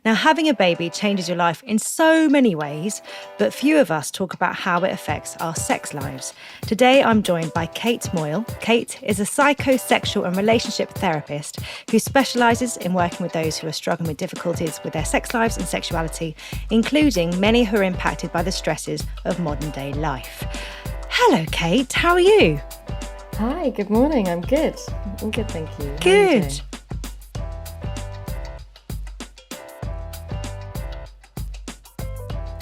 Now, having a baby changes your life in so many ways, but few of us talk about how it affects our sex lives. Today, I'm joined by Kate Moyle. Kate is a psychosexual and relationship therapist who specialises in working with those who are struggling with difficulties with their sex lives and sexuality, including many who are impacted by the stresses of modern day life. Hello, Kate. How are you? Hi, good morning. I'm good. I'm good, thank you. Good.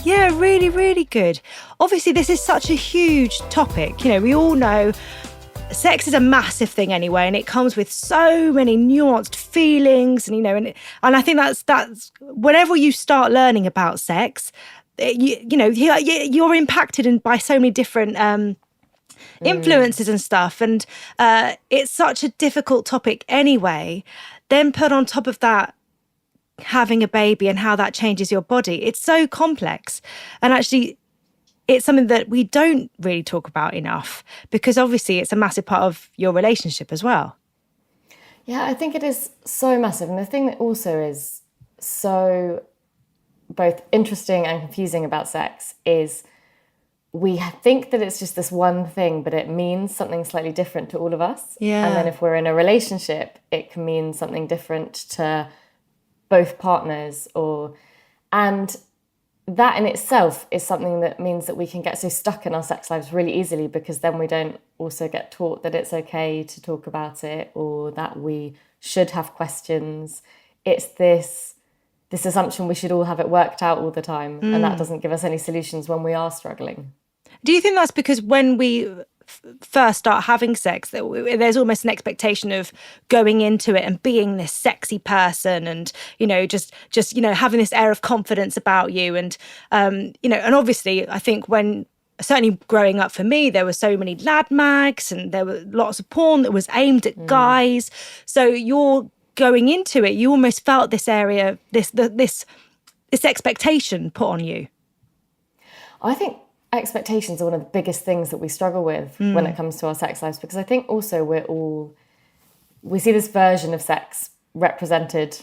Yeah, really, really good. Obviously, this is such a huge topic. You know, we all know sex is a massive thing anyway, and it comes with so many nuanced feelings, and I think that's whenever you start learning about sex, you're impacted by so many different influences and stuff, and it's such a difficult topic anyway. Then put on top of that having a baby and how that changes your body. It's so complex. And actually, it's something that we don't really talk about enough because obviously it's a massive part of your relationship as well. Yeah, I think it is so massive. And the thing that also is so both interesting and confusing about sex is we think that it's just this one thing, but it means something slightly different to all of us. Yeah. And then if we're in a relationship, it can mean something different to both partners, and that in itself is something that means that we can get so stuck in our sex lives really easily, because then we don't also get taught that it's okay to talk about it or that we should have questions. It's this assumption we should all have it worked out all the time, and that doesn't give us any solutions when we are struggling. Do you think that's because when we first start having sex, that there's almost an expectation of going into it and being this sexy person, and just having this air of confidence about you, and and obviously I think when certainly growing up for me, there were so many lad mags and there were lots of porn that was aimed at guys. So you're going into it, you almost felt this area, this expectation put on you. I think expectations are one of the biggest things that we struggle with when it comes to our sex lives, because I think also we see this version of sex represented,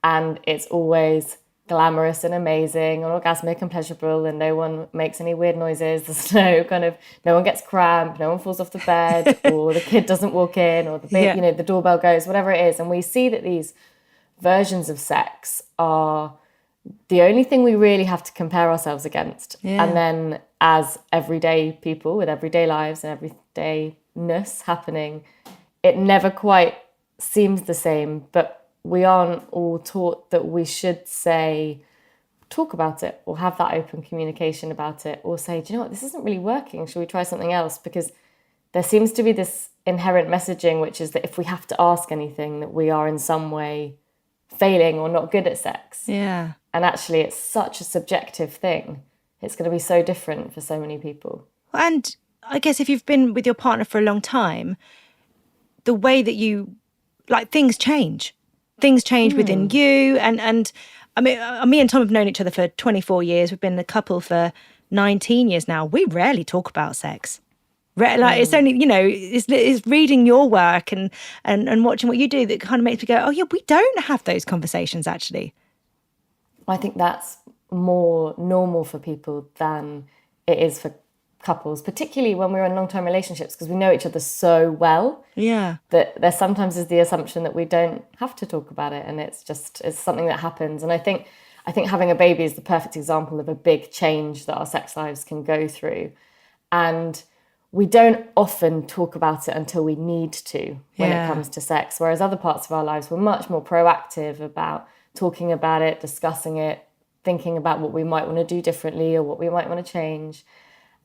and it's always glamorous and amazing and orgasmic and pleasurable, and no one makes any weird noises. There's no one gets cramp, no one falls off the bed, or the kid doesn't walk in, or the doorbell goes, whatever it is. And we see that these versions of sex are the only thing we really have to compare ourselves against. Yeah. And then as everyday people with everyday lives and everydayness happening, it never quite seems the same, but we aren't all taught that we should talk about it, or have that open communication about it, or say, do you know what, this isn't really working, should we try something else? Because there seems to be this inherent messaging, which is that if we have to ask anything, that we are in some way failing or not good at sex. Yeah. And actually, it's such a subjective thing. It's going to be so different for so many people. And I guess if you've been with your partner for a long time, the way that things change. Things change within you. And I mean, me and Tom have known each other for 24 years. We've been a couple for 19 years now. We rarely talk about sex. It's only, it's reading your work and watching what you do that kind of makes me go, oh yeah, we don't have those conversations actually. I think that's more normal for people than it is for couples, particularly when we're in long-term relationships, because we know each other so well. Yeah. That there sometimes is the assumption that we don't have to talk about it, and it's something that happens. And I think having a baby is the perfect example of a big change that our sex lives can go through. And we don't often talk about it until we need to when it comes to sex, whereas other parts of our lives we're much more proactive about talking about it, discussing it, thinking about what we might want to do differently or what we might want to change.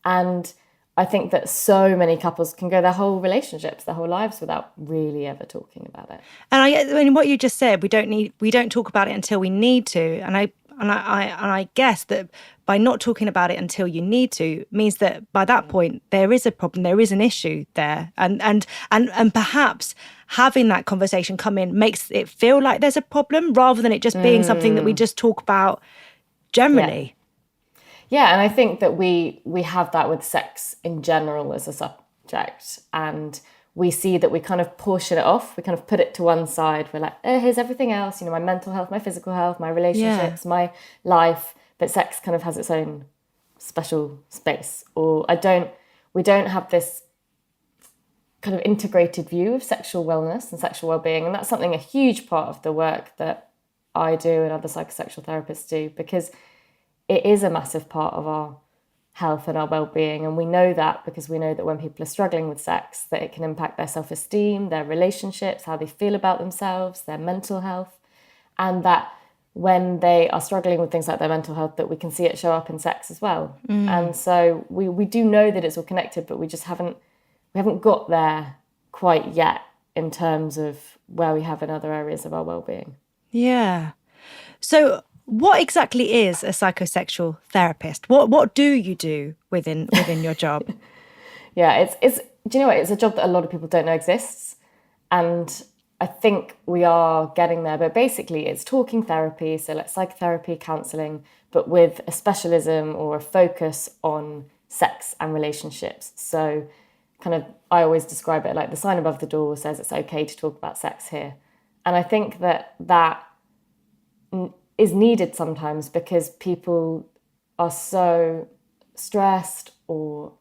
And I think that so many couples can go their whole relationships, their whole lives without really ever talking about it. And I mean, what you just said, we don't talk about it until we need to. And I guess that by not talking about it until you need to means that by that point there is a problem, there is an issue there, and perhaps having that conversation come in makes it feel like there's a problem rather than it just being something that we just talk about generally. Yeah, and I think that we have that with sex in general as a subject, and we see that we kind of portion it off. We kind of put it to one side. We're like, oh, here's everything else, my mental health, my physical health, my relationships, my life. But sex kind of has its own special space. Or we don't have this kind of integrated view of sexual wellness and sexual well-being. And that's something, a huge part of the work that I do and other psychosexual therapists do, because it is a massive part of our health and our well-being. And we know that because we know that when people are struggling with sex, that it can impact their self-esteem, their relationships, how they feel about themselves, their mental health. And that when they are struggling with things like their mental health, that we can see it show up in sex as well. And so we do know that it's all connected, but we haven't got there quite yet in terms of where we have in other areas of our well-being. Yeah. So what exactly is a psychosexual therapist? What do you do within your job? Yeah, it's do you know what? It's a job that a lot of people don't know exists. And I think we are getting there. But basically, it's talking therapy, so like psychotherapy, counselling, but with a specialism or a focus on sex and relationships. So kind of, I always describe it like the sign above the door says it's okay to talk about sex here. And I think that is needed sometimes because people are so stressed or,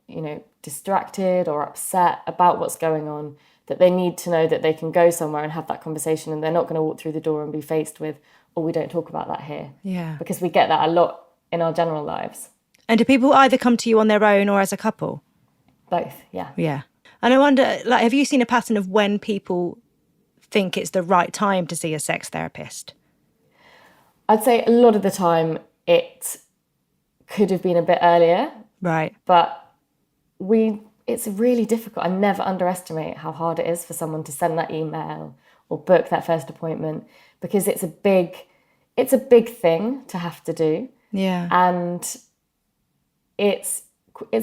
distracted or upset about what's going on, that they need to know that they can go somewhere and have that conversation, and they're not going to walk through the door and be faced with, oh, we don't talk about that here. Yeah. Because we get that a lot in our general lives. And do people either come to you on their own or as a couple? Both, yeah. Yeah. And I wonder, have you seen a pattern of when people think it's the right time to see a sex therapist? I'd say a lot of the time it could have been a bit earlier. Right. But it's really difficult. I never underestimate how hard it is for someone to send that email or book that first appointment, because it's a big thing to have to do. Yeah. And it's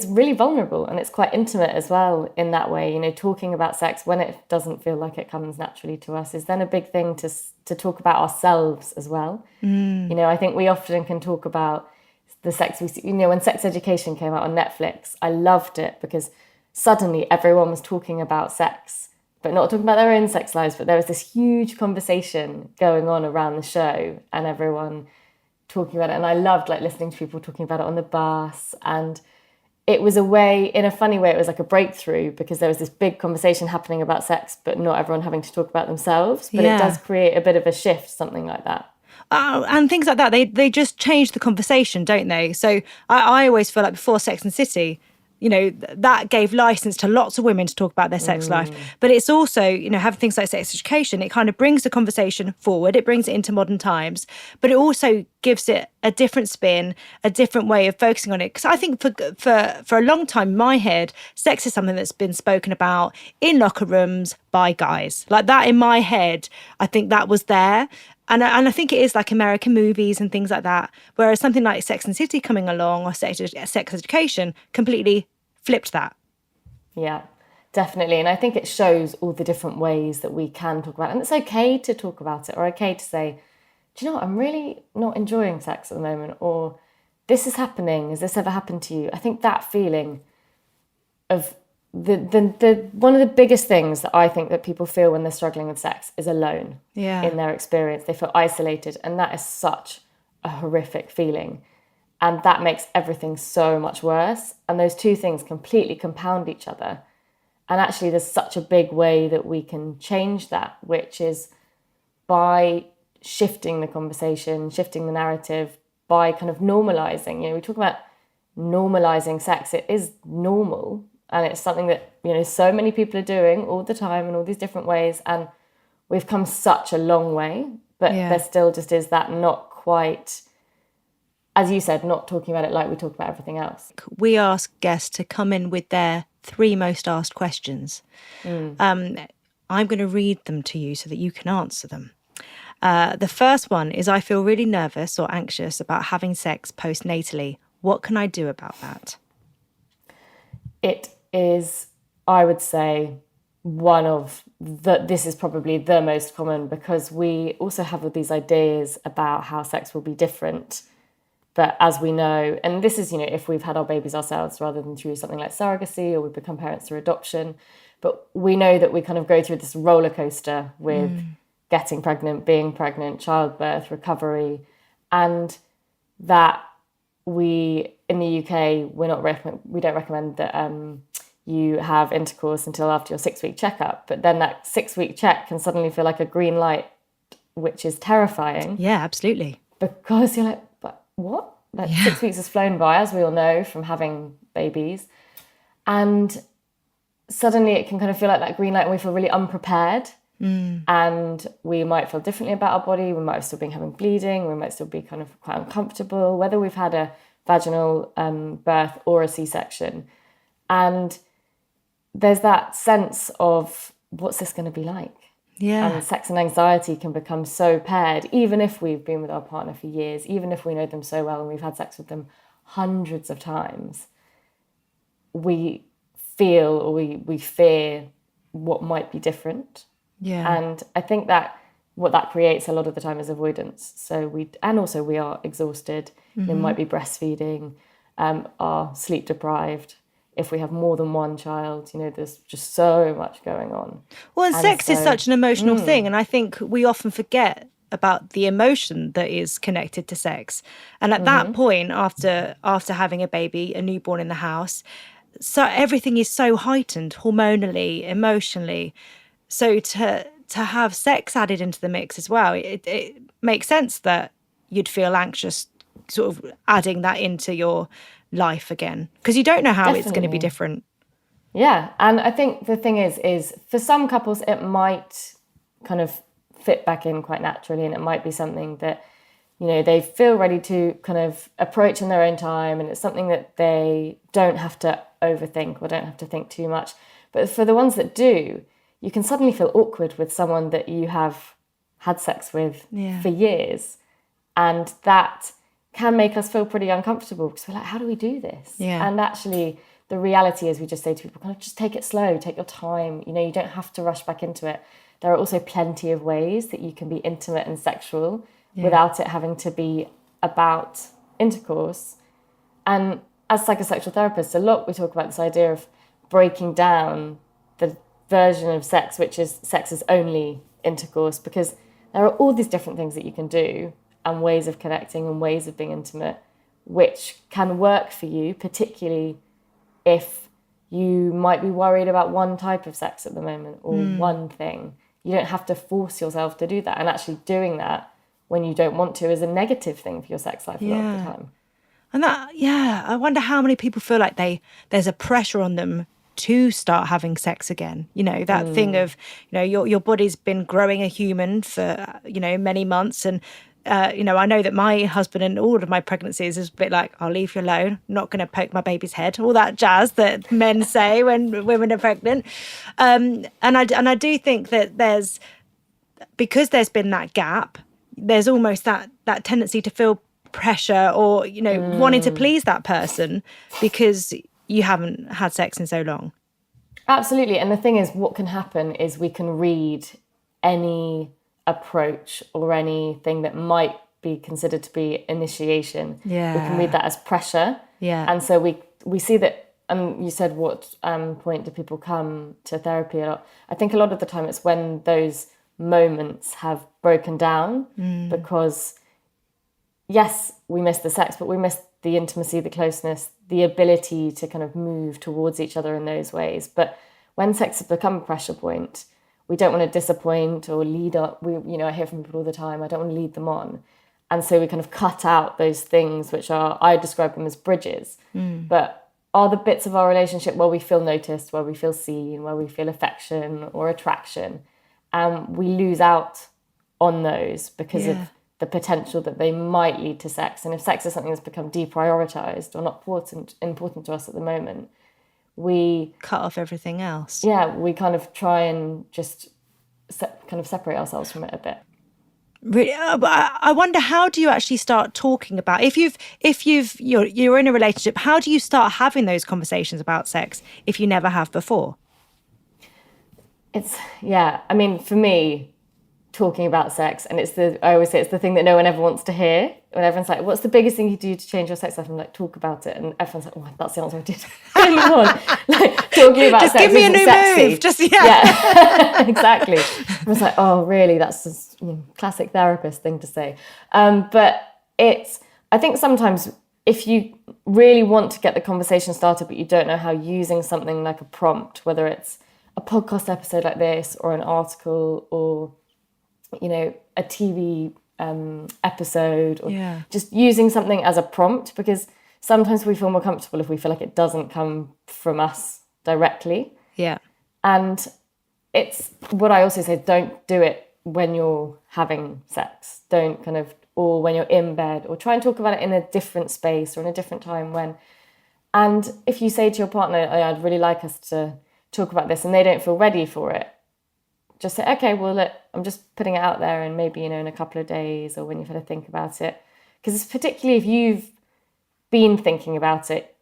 really vulnerable, and it's quite intimate as well in that way. Talking about sex when it doesn't feel like it comes naturally to us is then a big thing to talk about ourselves as well. I think we often can talk about the sex we see. When Sex Education came out on Netflix, I loved it because suddenly everyone was talking about sex, but not talking about their own sex lives. But there was this huge conversation going on around the show and everyone talking about it. And I loved listening to people talking about it on the bus. And it was a way, in a funny way, it was like a breakthrough because there was this big conversation happening about sex, but not everyone having to talk about themselves. But It does create a bit of a shift, something like that. And things like that, they just change the conversation, don't they? So I always feel like before Sex and the City, that gave license to lots of women to talk about their sex life. But it's also, having things like sex education, it kind of brings the conversation forward. It brings it into modern times, but it also gives it a different spin, a different way of focusing on it. Because I think for a long time in my head, sex is something that's been spoken about in locker rooms by guys. Like that in my head, I think that was there. And I think it is like American movies and things like that, whereas something like Sex and the City coming along or sex education completely flipped that. Yeah, definitely. And I think it shows all the different ways that we can talk about it. And it's okay to talk about it, or okay to say, do you know what, I'm really not enjoying sex at the moment, or this is happening. Has this ever happened to you? I think that feeling of the one of the biggest things that I think that people feel when they're struggling with sex is alone. In their experience. They feel isolated, and that is such a horrific feeling, and that makes everything so much worse, and those two things completely compound each other. And actually there's such a big way that we can change that, which is by shifting the conversation, shifting the narrative, by kind of normalizing. We talk about normalizing sex. It is normal. And it's something that, so many people are doing all the time in all these different ways. And we've come such a long way, but there still just is that not quite, as you said, not talking about it like we talk about everything else. We ask guests to come in with their 3 most asked questions. I'm going to read them to you so that you can answer them. The first one is, I feel really nervous or anxious about having sex postnatally. What can I do about that? It is, I would say, this is probably the most common, because we also have all these ideas about how sex will be different But as we know, and this is, if we've had our babies ourselves rather than through something like surrogacy, or we've become parents through adoption, but we know that we kind of go through this roller coaster with getting pregnant, being pregnant, childbirth, recovery, and that we, in the UK, we don't recommend that you have intercourse until after your 6-week checkup. But then that 6-week check can suddenly feel like a green light, which is terrifying. Yeah, absolutely. Because you're like, but what? 6 weeks has flown by, as we all know from having babies. And suddenly it can kind of feel like that green light, and we feel really unprepared. And we might feel differently about our body. We might have still been having bleeding. We might still be kind of quite uncomfortable, whether we've had a vaginal birth or a C-section. And there's that sense of, what's this going to be like? Yeah. And sex and anxiety can become so paired, even if we've been with our partner for years, even if we know them so well and we've had sex with them hundreds of times. We feel, or we fear what might be different. Yeah. And I think that what that creates a lot of the time is avoidance. So we are exhausted. We might be breastfeeding, are sleep deprived. If we have more than one child, there's just so much going on. Well, and sex is such an emotional thing. And I think we often forget about the emotion that is connected to sex. And at that point, after having a baby, a newborn in the house, so everything is so heightened hormonally, emotionally. So to have sex added into the mix as well, it makes sense that you'd feel anxious sort of adding that into your life again, because you don't know how it's going to be different. Yeah. And I think the thing is for some couples, it might kind of fit back in quite naturally, and it might be something that, they feel ready to kind of approach in their own time, and it's something that they don't have to overthink or don't have to think too much. But for the ones that do, you can suddenly feel awkward with someone that you have had sex with for years. And that can make us feel pretty uncomfortable, because we're like, how do we do this? Yeah. And actually, the reality is, we just say to people, kind of just take it slow, take your time. You don't have to rush back into it. There are also plenty of ways that you can be intimate and sexual without it having to be about intercourse. And as psychosexual therapists, a lot we talk about this idea of breaking down the version of sex, which is sex is only intercourse, because there are all these different things that you can do and ways of connecting and ways of being intimate, which can work for you, particularly if you might be worried about one type of sex at the moment or one thing. You don't have to force yourself to do that. And actually doing that when you don't want to is a negative thing for your sex life a lot of the time. And I wonder how many people feel like there's a pressure on them to start having sex again. That thing of, your body's been growing a human for, many months. And, I know that my husband in all of my pregnancies is a bit like, I'll leave you alone, not going to poke my baby's head, all that jazz that men say when women are pregnant. And I do think that because there's been that gap, there's almost that tendency to feel pressure or, wanting to please that person because you haven't had sex in so long. Absolutely. And the thing is, what can happen is we can read any approach or anything that might be considered to be initiation. Yeah. We can read that as pressure. Yeah. And so we see that, you said what point do people come to therapy a lot? I think a lot of the time it's when those moments have broken down, because yes, we miss the sex, but we miss the intimacy, the closeness, the ability to kind of move towards each other in those ways. But when sex has become a pressure point, we don't want to disappoint or lead up. I hear from people all the time, I don't want to lead them on. And so we kind of cut out those things, which I describe them as bridges, but are the bits of our relationship where we feel noticed, where we feel seen, where we feel affection or attraction. We lose out on those because of the potential that they might lead to sex. And if sex is something that's become deprioritized or not important to us at the moment, we cut off everything else. Yeah, we kind of try and just kind of separate ourselves from it a bit. Really, I wonder, how do you actually start talking about, if you're in a relationship, how do you start having those conversations about sex if you never have before? I mean, for me, talking about sex, and I always say it's the thing that no one ever wants to hear. When everyone's like, what's the biggest thing you do to change your sex life? I'm like, talk about it. And everyone's like, oh, that's the answer I did. Come on. Like, talking about just sex give me a new sexy. move. Just, yeah. Exactly. I was like, oh, really? That's just classic therapist thing to say. But I think sometimes if you really want to get the conversation started, but you don't know how, using something like a prompt, whether it's a podcast episode like this or an article or a TV episode, or just using something as a prompt, because sometimes we feel more comfortable if we feel like it doesn't come from us directly. Yeah. And it's what I also say, don't do it when you're having sex. Don't or when you're in bed, or try and talk about it in a different space or in a different time and if you say to your partner, I'd really like us to talk about this, and they don't feel ready for it, just say, okay, well, look, I'm just putting it out there, and maybe, in a couple of days, or when you've had to think about it. Because particularly if you've been thinking about it,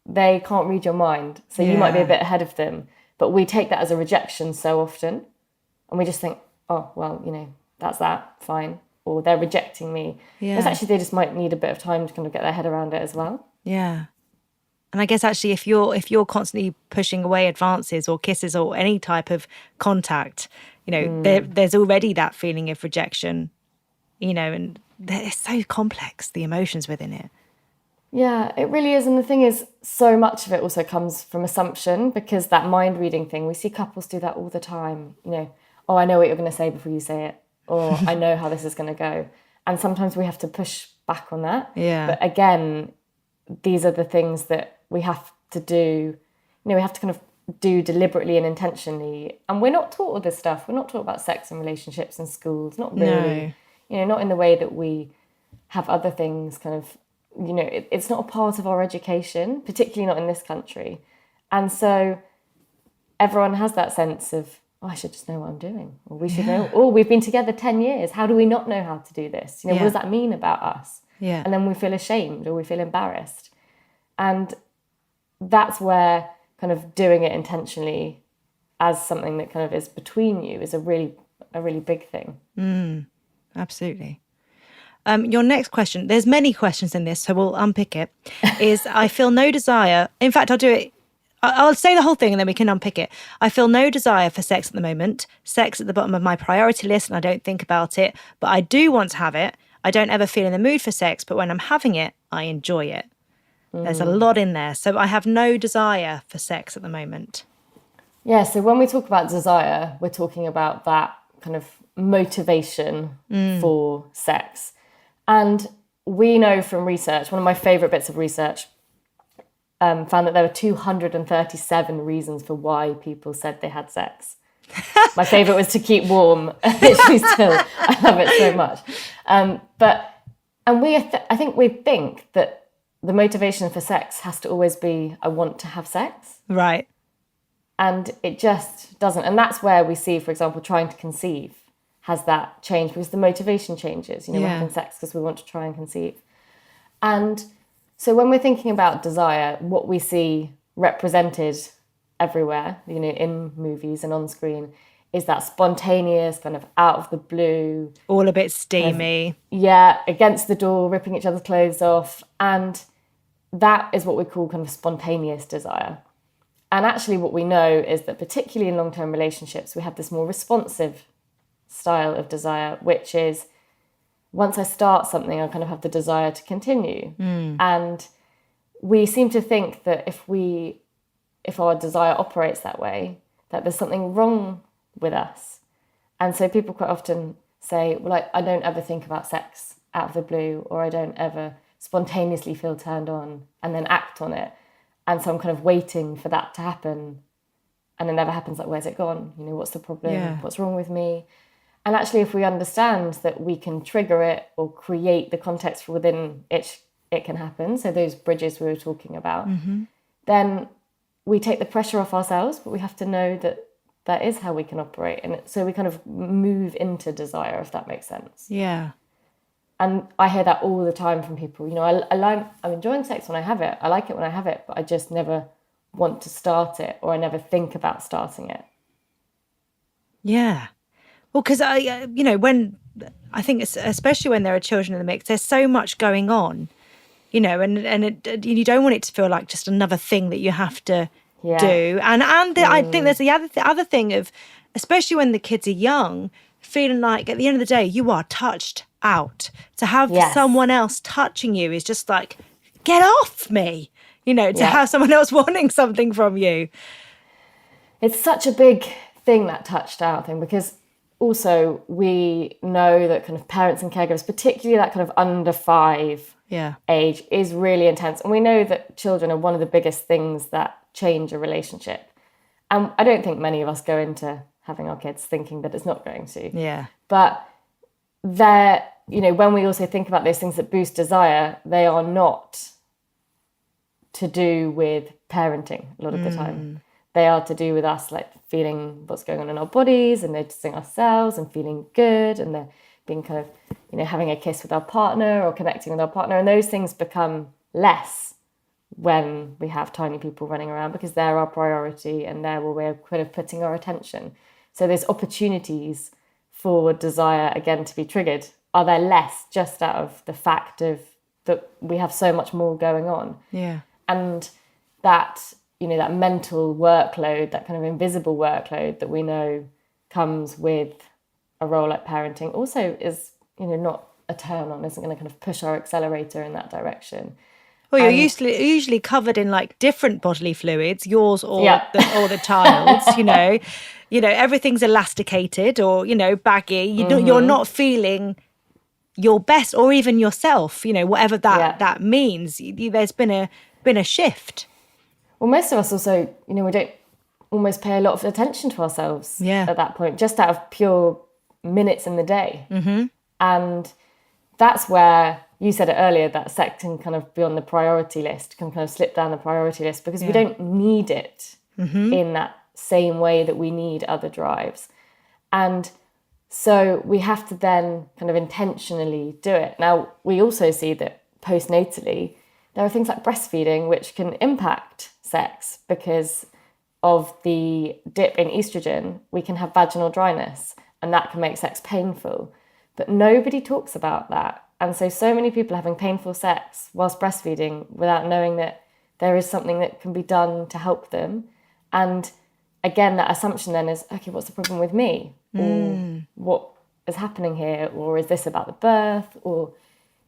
they can't read your mind. So you might be a bit ahead of them. But we take that as a rejection so often. And we just think, oh, well, that's that, fine. Or they're rejecting me. Yeah. Because actually they just might need a bit of time to kind of get their head around it as well. Yeah. And I guess actually if you're constantly pushing away advances or kisses or any type of contact, there's already that feeling of rejection, and it's so complex, the emotions within it. Yeah, it really is. And the thing is, so much of it also comes from assumption, because that mind reading thing, we see couples do that all the time. Oh, I know what you're going to say before you say it, or I know how this is going to go. And sometimes we have to push back on that. Yeah. But again, these are the things that we have to do. We have to kind of do deliberately and intentionally. And we're not taught all this stuff. We're not taught about sex and relationships in schools. Not really. No. Not in the way that we have other things kind of, it's not a part of our education, particularly not in this country. And so everyone has that sense of, oh, I should just know what I'm doing. Or we should know, oh, we've been together 10 years. How do we not know how to do this? What does that mean about us? Yeah. And then we feel ashamed or we feel embarrassed. And that's where kind of doing it intentionally as something that kind of is between you is a really big thing. Absolutely. Your next question, there's many questions in this, so we'll unpick it, is I feel no desire. In fact, I'll do it. I'll say the whole thing and then we can unpick it. I feel no desire for sex at the moment. Sex at the bottom of my priority list and I don't think about it, but I do want to have it. I don't ever feel in the mood for sex, but when I'm having it, I enjoy it. There's a lot in there. So I have no desire for sex at the moment. Yeah, so when we talk about desire, we're talking about that kind of motivation for sex. And we know from research, one of my favourite bits of research, found that there were 237 reasons for why people said they had sex. My favourite was to keep warm. Literally still, I love it so much. I think we think that the motivation for sex has to always be, I want to have sex. Right. And it just doesn't. And that's where we see, for example, trying to conceive has that change, because the motivation changes. We're having sex because we want to try and conceive. And so when we're thinking about desire, what we see represented everywhere, in movies and on screen, is that spontaneous, kind of out of the blue. All a bit steamy. Kind of, against the door, ripping each other's clothes off. And that is what we call kind of spontaneous desire. And actually what we know is that particularly in long-term relationships, we have this more responsive style of desire, which is once I start something, I kind of have the desire to continue. And we seem to think that if our desire operates that way, that there's something wrong with us. And so people quite often say, well, I don't ever think about sex out of the blue, or I don't ever spontaneously feel turned on and then act on it. And so I'm kind of waiting for that to happen. And it never happens. Like, where's it gone? What's the problem? Yeah. What's wrong with me? And actually, if we understand that we can trigger it or create the context within it can happen, so those bridges we were talking about, then we take the pressure off ourselves, but we have to know that that is how we can operate. And so we kind of move into desire, if that makes sense. Yeah. And I hear that all the time from people. I'm enjoying sex when I have it. I like it when I have it, but I just never want to start it, or I never think about starting it. Yeah. Well, because when I think especially when there are children in the mix, there's so much going on, and you don't want it to feel like just another thing that you have to Yeah. do. And I think there's the other thing of, especially when the kids are young, feeling like at the end of the day you are touched out. To have Yes. someone else touching you is just like, get off me. To Yeah. have someone else wanting something from you. It's such a big thing, that touched out thing, because also we know that kind of parents and caregivers, particularly that kind of under 5 age, is really intense. And we know that children are one of the biggest things that change a relationship. And I don't think many of us go into having our kids thinking that it's not going to. Yeah. But when we also think about those things that boost desire, they are not to do with parenting a lot of the time. They are to do with us like feeling what's going on in our bodies and noticing ourselves and feeling good, and they're being kind of, having a kiss with our partner or connecting with our partner. And those things become less when we have tiny people running around, because they're our priority and they're where we're kind of putting our attention. So there's opportunities for desire again to be triggered. Are there less just out of the fact of that we have so much more going on? Yeah. And that, that mental workload, that kind of invisible workload that we know comes with a role like parenting, also is, not a turn on, isn't going to kind of push our accelerator in that direction. Well, you're usually covered in like different bodily fluids, yours or the child's. Everything's elasticated or baggy. You're not feeling your best, or even yourself. Whatever that means. There's been a shift. Well, most of us also, we don't almost pay a lot of attention to ourselves at that point, just out of pure minutes in the day. Mm-hmm. And that's where you said it earlier, that sex can kind of be on the priority list, can kind of slip down the priority list, because we don't need it in that same way that we need other drives. And so we have to then kind of intentionally do it. Now, we also see that postnatally, there are things like breastfeeding which can impact sex. Because of the dip in estrogen, we can have vaginal dryness, and that can make sex painful. But nobody talks about that. And so many people are having painful sex whilst breastfeeding without knowing that there is something that can be done to help them. And again, that assumption then is, okay, what's the problem with me? Or what is happening here? Or is this about the birth? Or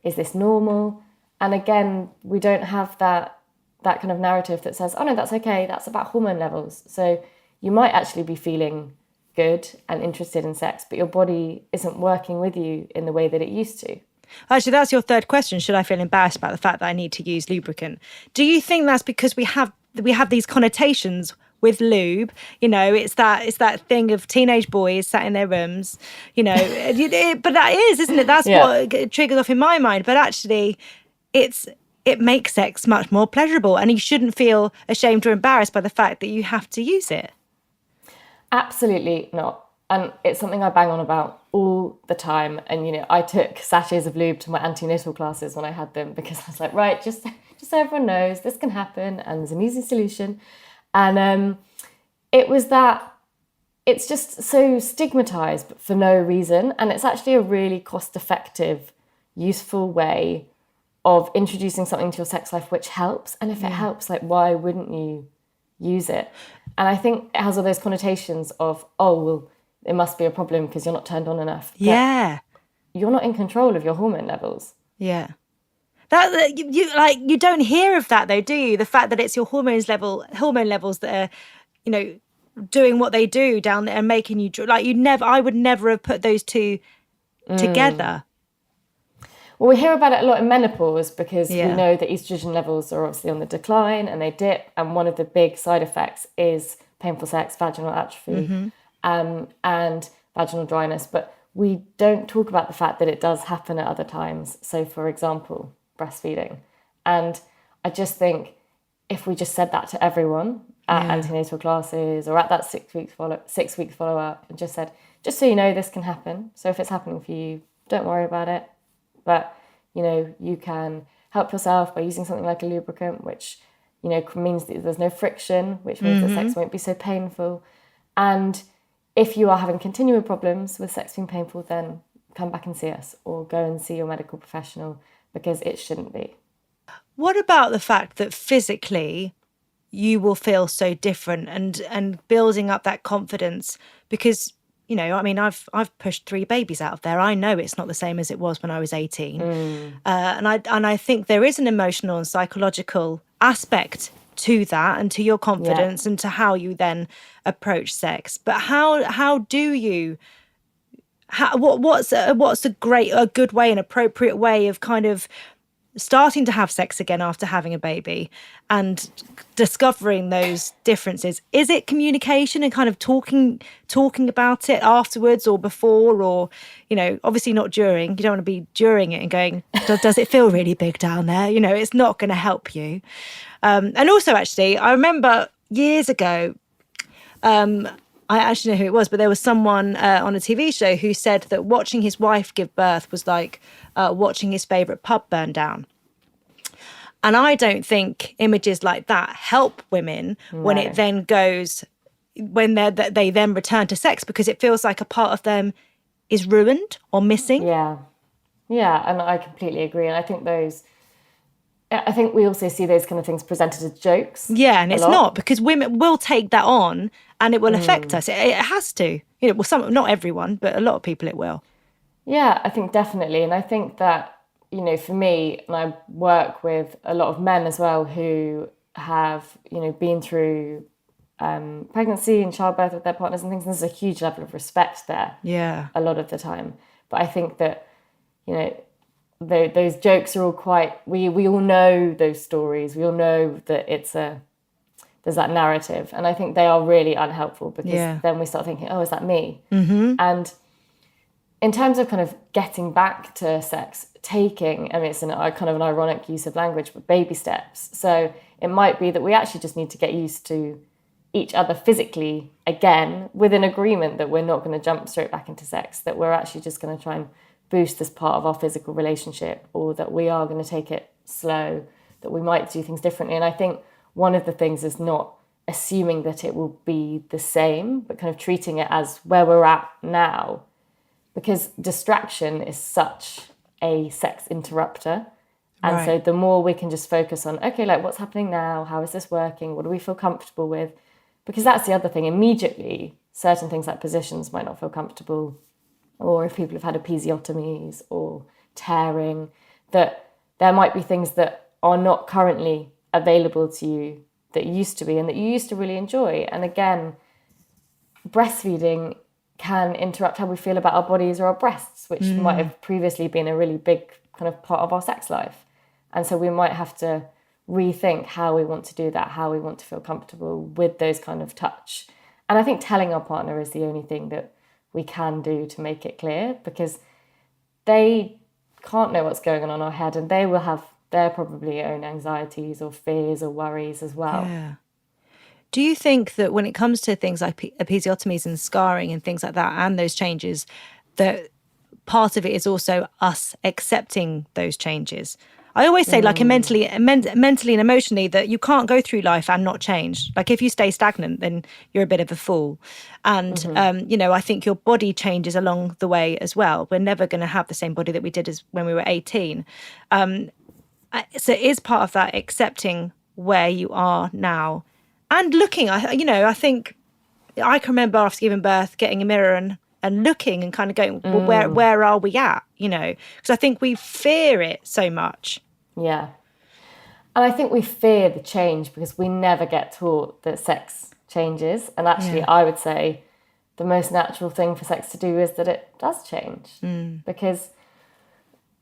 is this normal? And again, we don't have that kind of narrative that says, oh no, that's okay, that's about hormone levels. So you might actually be feeling good and interested in sex, but your body isn't working with you in the way that it used to. Actually, that's your third question. Should I feel embarrassed about the fact that I need to use lubricant? Do you think that's because we have these connotations with lube? It's that thing of teenage boys sat in their rooms, but that is, isn't it? That's what triggers off in my mind. But actually, it makes sex much more pleasurable, and you shouldn't feel ashamed or embarrassed by the fact that you have to use it. Absolutely not. And it's something I bang on about all the time. And, I took sachets of lube to my antenatal classes when I had them, because I was like, right, just so everyone knows, this can happen and there's an easy solution. And it was that it's just so stigmatized, but for no reason. And it's actually a really cost-effective, useful way of introducing something to your sex life which helps. And if it helps, like, why wouldn't you use it? And I think it has all those connotations of, oh, well, it must be a problem because you're not turned on enough. But you're not in control of your hormone levels. Yeah. That you don't hear of that though, do you? The fact that it's your hormone levels that are, doing what they do down there and making you I would never have put those two together. Well, we hear about it a lot in menopause, because we know that estrogen levels are obviously on the decline and they dip. And one of the big side effects is painful sex, vaginal atrophy, and vaginal dryness. But we don't talk about the fact that it does happen at other times. So, for example, breastfeeding. And I just think if we just said that to everyone at antenatal classes or at that 6 week follow up, and just said, just so you know, this can happen. So if it's happening for you, don't worry about it. But, you can help yourself by using something like a lubricant, which, means that there's no friction, which means that sex won't be so painful. And if you are having continual problems with sex being painful, then come back and see us or go and see your medical professional, because it shouldn't be. What about the fact that physically you will feel so different, and building up that confidence? Because, you know, I mean, I've pushed 3 babies out of there. I know it's not the same as it was when I was 18. And I think there is an emotional and psychological aspect to that, and to your confidence, and to how you then approach sex. But how do you, what's a good way, an appropriate way of kind of starting to have sex again after having a baby and discovering those differences? Is it communication and kind of talking about it afterwards or before, or, you know, obviously not during? You don't want to be during it and going, does it feel really big down there? You know, it's not going to help you. And also, actually, I remember years ago, I actually know who it was, but there was someone on a TV show who said that watching his wife give birth was like watching his favourite pub burn down. And I don't think images like that help women when it then goes, when they then return to sex, because it feels like a part of them is ruined or missing. Yeah, and I completely agree. And I think we also see those kind of things presented as jokes. Yeah, and it's not, because women will take that on and it will affect us. It has to. You know, well, not everyone, but a lot of people it will. Yeah, I think definitely. And I think that, you know, for me, and I work with a lot of men as well who have, you know, been through pregnancy and childbirth with their partners and things. And there's a huge level of respect there. Yeah. A lot of the time. But I think that, you know, those jokes are all quite, we all know those stories. We all know that there's that narrative. And I think they are really unhelpful, because then we start thinking, oh, is that me? Mm-hmm. And in terms of kind of getting back to sex, taking, I mean, it's kind of an ironic use of language, but baby steps. So it might be that we actually just need to get used to each other physically again, with an agreement that we're not going to jump straight back into sex, that we're actually just going to try and boost this part of our physical relationship, or that we are going to take it slow, that we might do things differently. And I think one of the things is not assuming that it will be the same, but kind of treating it as where we're at now, because distraction is such a sex interrupter. And so the more we can just focus on, okay, like, what's happening now? How is this working? What do we feel comfortable with? Because that's the other thing. Immediately, certain things like positions might not feel comfortable, or if people have had episiotomies or tearing, that there might be things that are not currently available to you that used to be, and that you used to really enjoy. And again, breastfeeding can interrupt how we feel about our bodies or our breasts, which might have previously been a really big kind of part of our sex life. And so we might have to rethink how we want to do that, how we want to feel comfortable with those kind of touch. And I think telling our partner is the only thing that we can do to make it clear, because they can't know what's going on our head, and they will have their probably own anxieties or fears or worries as well. Yeah. Do you think that when it comes to things like episiotomies and scarring and things like that, and those changes, that part of it is also us accepting those changes? I always say, like, mentally and emotionally, that you can't go through life and not change. Like, if you stay stagnant, then you're a bit of a fool. And, you know, I think your body changes along the way as well. We're never going to have the same body that we did as when we were 18. So it is part of that accepting where you are now and looking. I think I can remember after giving birth, getting a mirror and looking and kind of going, well, where are we at? You know, because I think we fear it so much. Yeah. And I think we fear the change because we never get taught that sex changes. And actually, I would say the most natural thing for sex to do is that it does change, because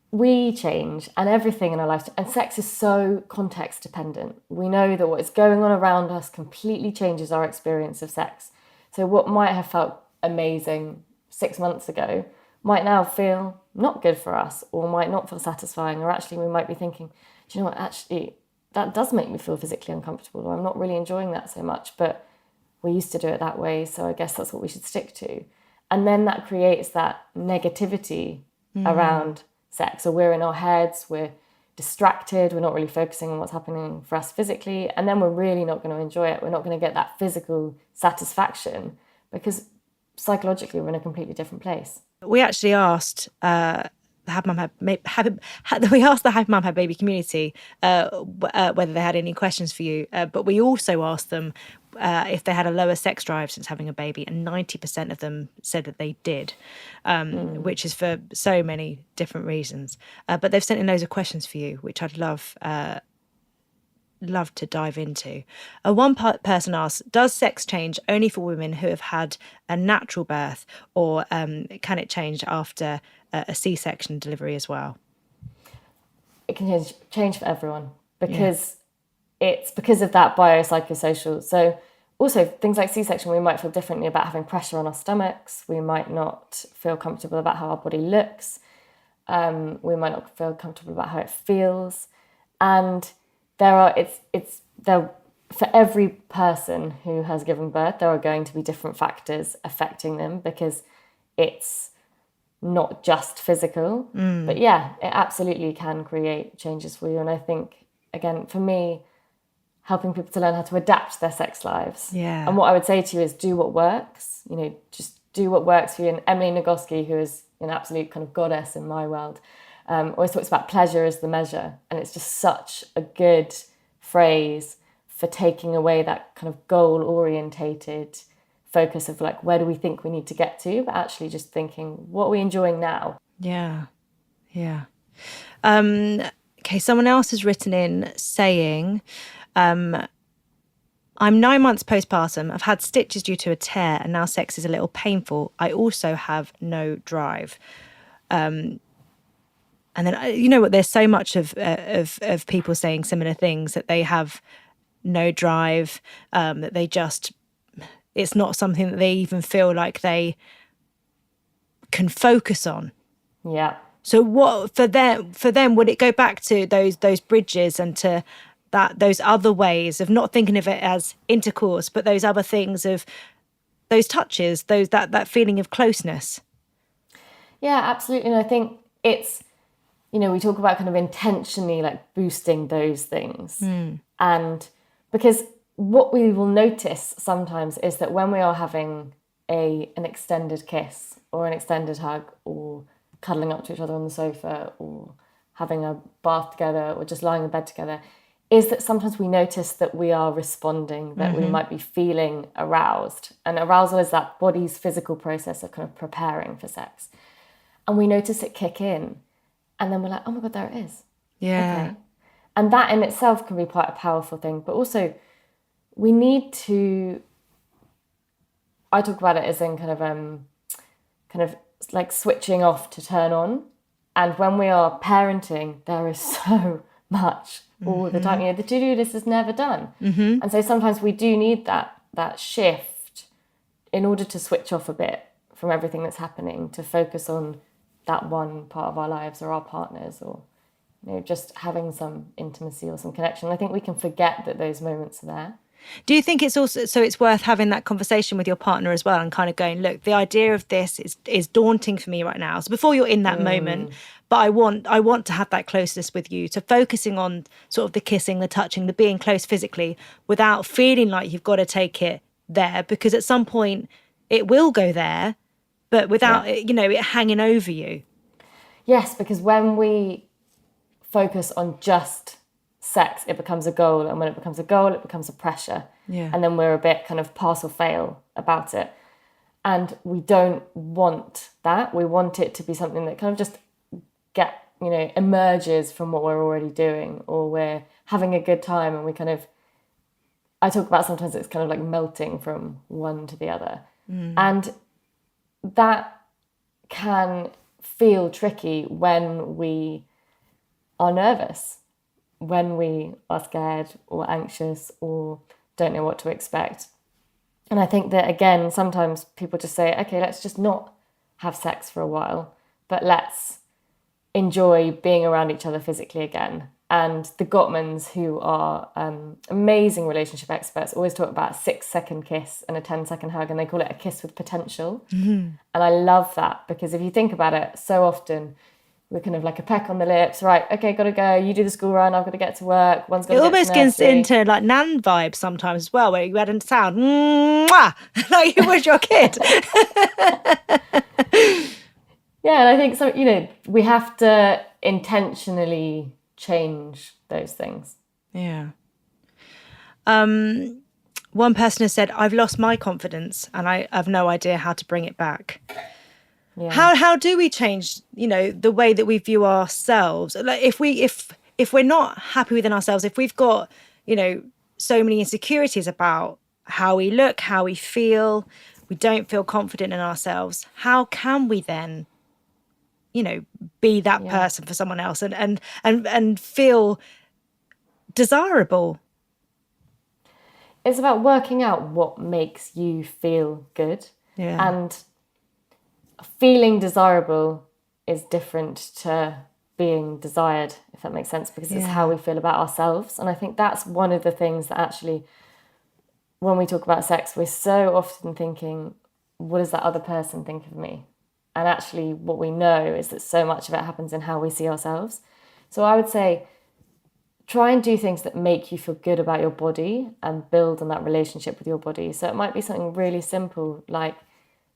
we change and everything in our life. And sex is so context dependent. We know that what is going on around us completely changes our experience of sex. So what might have felt amazing 6 months ago might now feel not good for us, or might not feel satisfying, or actually we might be thinking, do you know what, actually that does make me feel physically uncomfortable, or I'm not really enjoying that so much, but we used to do it that way, so I guess that's what we should stick to. And then that creates that negativity around sex, or we're in our heads, we're distracted, we're not really focusing on what's happening for us physically, and then we're really not going to enjoy it. We're not going to get that physical satisfaction, because psychologically we're in a completely different place. We actually asked we asked the Have Mum Had Baby community whether they had any questions for you, but we also asked them if they had a lower sex drive since having a baby, and 90% of them said that they did, which is for so many different reasons. But they've sent in loads of questions for you, which I'd love to dive into. One person asked, does sex change only for women who have had a natural birth, or can it change after a C-section delivery as well? It can change for everyone, because it's because of that biopsychosocial. So also things like C-section, we might feel differently about having pressure on our stomachs. We might not feel comfortable about how our body looks. We might not feel comfortable about how it feels. And for every person who has given birth, there are going to be different factors affecting them, because it's not just physical. But yeah, it absolutely can create changes for you. And I think, again, for me, helping people to learn how to adapt their sex lives. Yeah. And what I would say to you is do what works, just do what works for you. And Emily Nagoski, who is an absolute kind of goddess in my world, always talks about pleasure as the measure. And it's just such a good phrase for taking away that kind of goal-orientated focus of like, where do we think we need to get to, but actually just thinking, what are we enjoying now? Yeah. Okay, someone else has written in saying, I'm 9 months postpartum. I've had stitches due to a tear, and now sex is a little painful. I also have no drive. And then, you know what, there's so much of people saying similar things, that they have no drive, that they just, it's not something that they even feel like they can focus on. Yeah. So what for them would it go back to those bridges and to those other ways of not thinking of it as intercourse, but those other things of those touches, that feeling of closeness? Yeah, absolutely. And I think it's, we talk about kind of intentionally like boosting those things. And because what we will notice sometimes is that when we are having an extended kiss or an extended hug, or cuddling up to each other on the sofa, or having a bath together, or just lying in bed together, is that sometimes we notice that we are responding, that we might be feeling aroused. And arousal is that body's physical process of kind of preparing for sex. And we notice it kick in. And then we're like, oh my God, there it is. Yeah. Okay. And that in itself can be quite a powerful thing. But also, we need to, I talk about it as in kind of like switching off to turn on. And when we are parenting, there is so much all the time. The to-do list is never done. And so sometimes we do need that shift in order to switch off a bit from everything that's happening, to focus on that one part of our lives, or our partners, or just having some intimacy or some connection. I think we can forget that those moments are there. Do you think it's also, so it's worth having that conversation with your partner as well, and kind of going, look, the idea of this is daunting for me right now. So before you're in that moment, but I want to have that closeness with you. So focusing on sort of the kissing, the touching, the being close physically, without feeling like you've got to take it there, because at some point it will go there, but without it hanging over you. Yes, because when we focus on just sex, it becomes a goal, and when it becomes a goal, it becomes a pressure. And then we're a bit kind of pass or fail about it, and we don't want that. We want it to be something that kind of just emerges from what we're already doing, or we're having a good time, and we kind of, I talk about sometimes it's kind of like melting from one to the other. And that can feel tricky when we are nervous, when we are scared or anxious or don't know what to expect. And I think that, again, sometimes people just say, okay, let's just not have sex for a while, but let's enjoy being around each other physically again. And the Gottmans, who are amazing relationship experts, always talk about a 6-second kiss and a 10-second hug, and they call it a kiss with potential. And I love that, because if you think about it, so often we're kind of like a peck on the lips, right? Okay, gotta go. You do the school run. I've got to get to work. One's got to It get to almost gets nursery. into like nan vibes sometimes as well, where you had a sound mwah, like it was your kid. Yeah, and I think so. We have to intentionally change those things. Yeah. One person has said, "I've lost my confidence, and I have no idea how to bring it back." Yeah. How do we change, the way that we view ourselves? Like if we're not happy within ourselves, if we've got, so many insecurities about how we look, how we feel, we don't feel confident in ourselves, how can we then, be that person for someone else and feel desirable? It's about working out what makes you feel good. Yeah. And feeling desirable is different to being desired, if that makes sense, because it's how we feel about ourselves. And I think that's one of the things that actually, when we talk about sex, we're so often thinking, what does that other person think of me? And actually what we know is that so much of it happens in how we see ourselves. So I would say, try and do things that make you feel good about your body and build on that relationship with your body. So it might be something really simple, like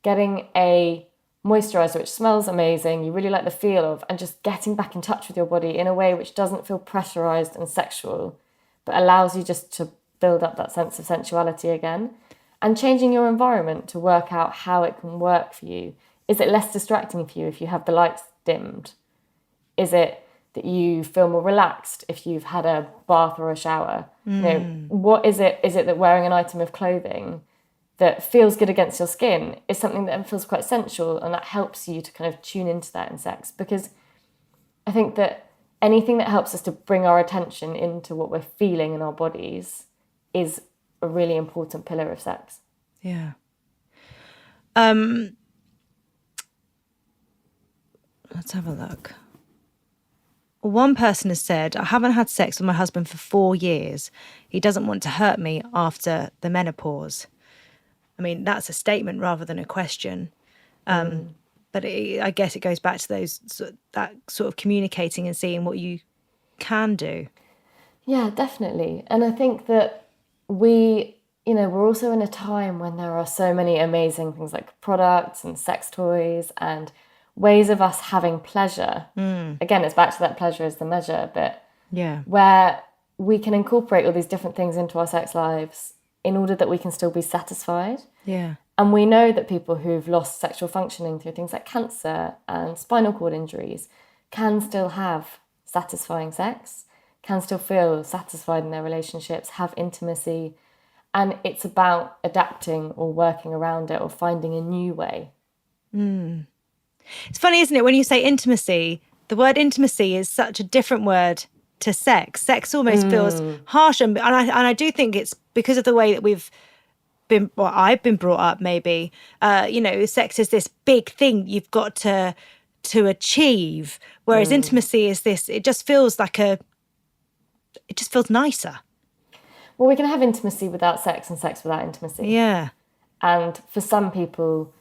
getting a moisturizer which smells amazing, you really like the feel of, and just getting back in touch with your body in a way which doesn't feel pressurized and sexual, but allows you just to build up that sense of sensuality again. And changing your environment to work out how it can work for you. Is it less distracting for you if you have the lights dimmed? Is it that you feel more relaxed if you've had a bath or a shower? What is it? Is it that wearing an item of clothing that feels good against your skin is something that feels quite sensual, and that helps you to kind of tune into that in sex? Because I think that anything that helps us to bring our attention into what we're feeling in our bodies is a really important pillar of sex. Yeah. Let's have a look. One person has said, "I haven't had sex with my husband for 4 years. He doesn't want to hurt me after the menopause." I mean, that's a statement rather than a question. But I guess it goes back to that sort of communicating and seeing what you can do. Yeah, definitely. And I think that we're also in a time when there are so many amazing things like products and sex toys and ways of us having pleasure. Again, it's back to that pleasure is the measure bit. Yeah. Where we can incorporate all these different things into our sex lives in order that we can still be satisfied. Yeah. And we know that people who've lost sexual functioning through things like cancer and spinal cord injuries can still have satisfying sex, can still feel satisfied in their relationships, have intimacy. And it's about adapting or working around it or finding a new way. It's funny, isn't it? When you say intimacy, the word intimacy is such a different word to sex. Sex almost feels harsh. And I do think it's because of the way that I've been brought up, maybe, sex is this big thing you've got to achieve. Whereas intimacy is this, it just feels nicer. Well, we can have intimacy without sex and sex without intimacy. Yeah. And for some people,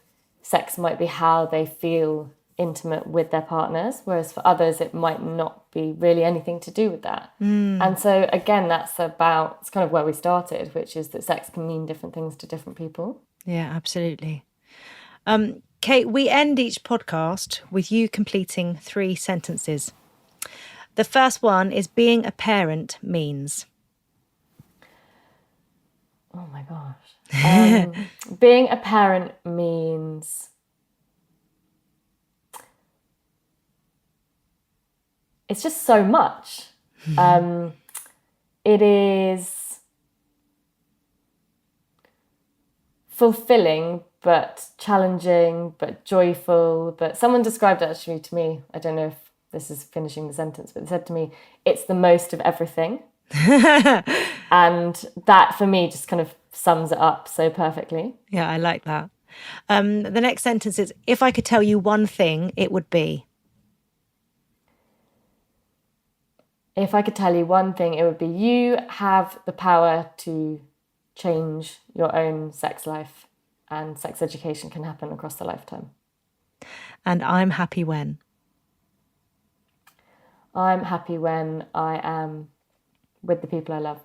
sex might be how they feel intimate with their partners, whereas for others, it might not be really anything to do with that. And so, again, it's kind of where we started, which is that sex can mean different things to different people. Yeah, absolutely. Kate, we end each podcast with you completing 3 sentences. The first one is being a parent means. Oh my gosh. Being a parent means it's just so much. It is fulfilling, but challenging, but joyful. But someone described it actually to me. I don't know if this is finishing the sentence, but they said to me, it's the most of everything. And that for me just kind of sums it up so perfectly. Yeah, I like that. The next sentence is, if I could tell you one thing, it would be. If I could tell you one thing, it would be you have the power to change your own sex life, and sex education can happen across the lifetime. And I'm happy when. I'm happy when I am with the people I love.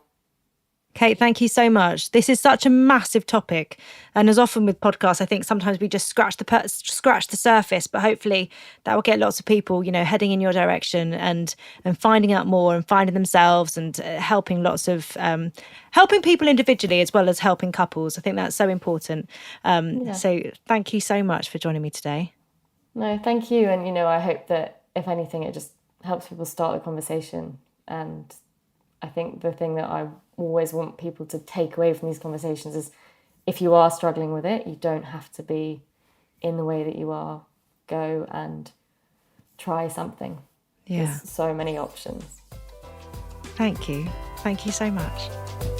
Kate, thank you so much. This is such a massive topic, and as often with podcasts, I think sometimes we just scratch the surface. But hopefully, that will get lots of people, heading in your direction and finding out more and finding themselves and helping lots of helping people individually as well as helping couples. I think that's so important. So, thank you so much for joining me today. No, thank you, and I hope that if anything, it just helps people start the conversation. And I think the thing that I always want people to take away from these conversations is, if you are struggling with it, you don't have to be in the way that you are. Go and try something. Yeah. There's so many options. Thank you so much.